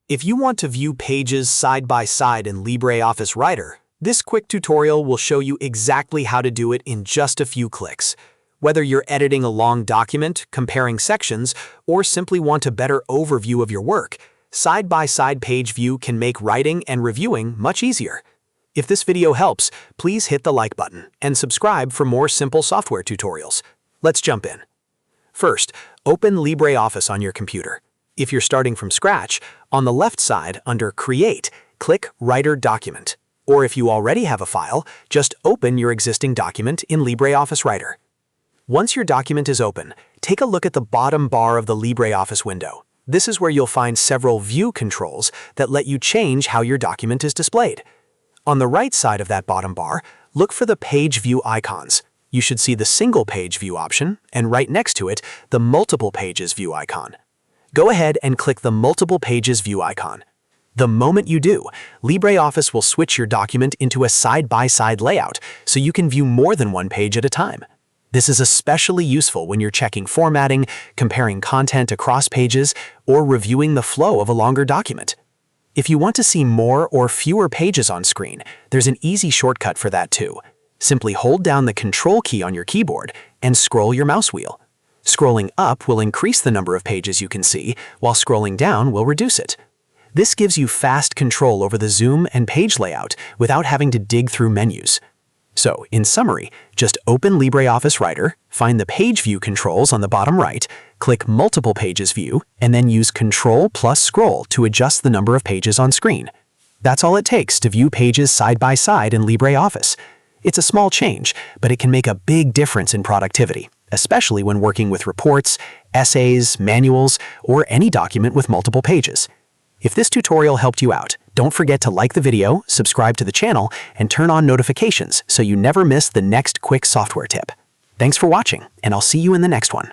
If you want to view pages side by side in LibreOffice Writer, this quick tutorial will show you exactly how to do it in just a few clicks. Whether you're editing a long document, comparing sections, or simply want a better overview of your work, side-by-side page view can make writing and reviewing much easier. If this video helps, please hit the like button and subscribe for more simple software tutorials. Let's jump in. First, open LibreOffice on your computer. If you're starting from scratch, on the left side under Create, click Writer Document. Or if you already have a file, just open your existing document in LibreOffice Writer. Once your document is open, take a look at the bottom bar of the LibreOffice window. This is where you'll find several view controls that let you change how your document is displayed. On the right side of that bottom bar, look for the page view icons. You should see the single page view option, and right next to it, the multiple pages view icon. Go ahead and click the multiple pages view icon. The moment you do, LibreOffice will switch your document into a side-by-side layout so you can view more than one page at a time. This is especially useful when you're checking formatting, comparing content across pages, or reviewing the flow of a longer document. If you want to see more or fewer pages on screen, there's an easy shortcut for that too. Simply hold down the Ctrl key on your keyboard and scroll your mouse wheel. Scrolling up will increase the number of pages you can see, while scrolling down will reduce it. This gives you fast control over the zoom and page layout without having to dig through menus. So, in summary, just open LibreOffice Writer, find the page view controls on the bottom right, click Multiple Pages View, and then use Ctrl plus Scroll to adjust the number of pages on screen. That's all it takes to view pages side by side in LibreOffice. It's a small change, but it can make a big difference in productivity, especially when working with reports, essays, manuals, or any document with multiple pages. If this tutorial helped you out, don't forget to like the video, subscribe to the channel, and turn on notifications so you never miss the next quick software tip. Thanks for watching, and I'll see you in the next one.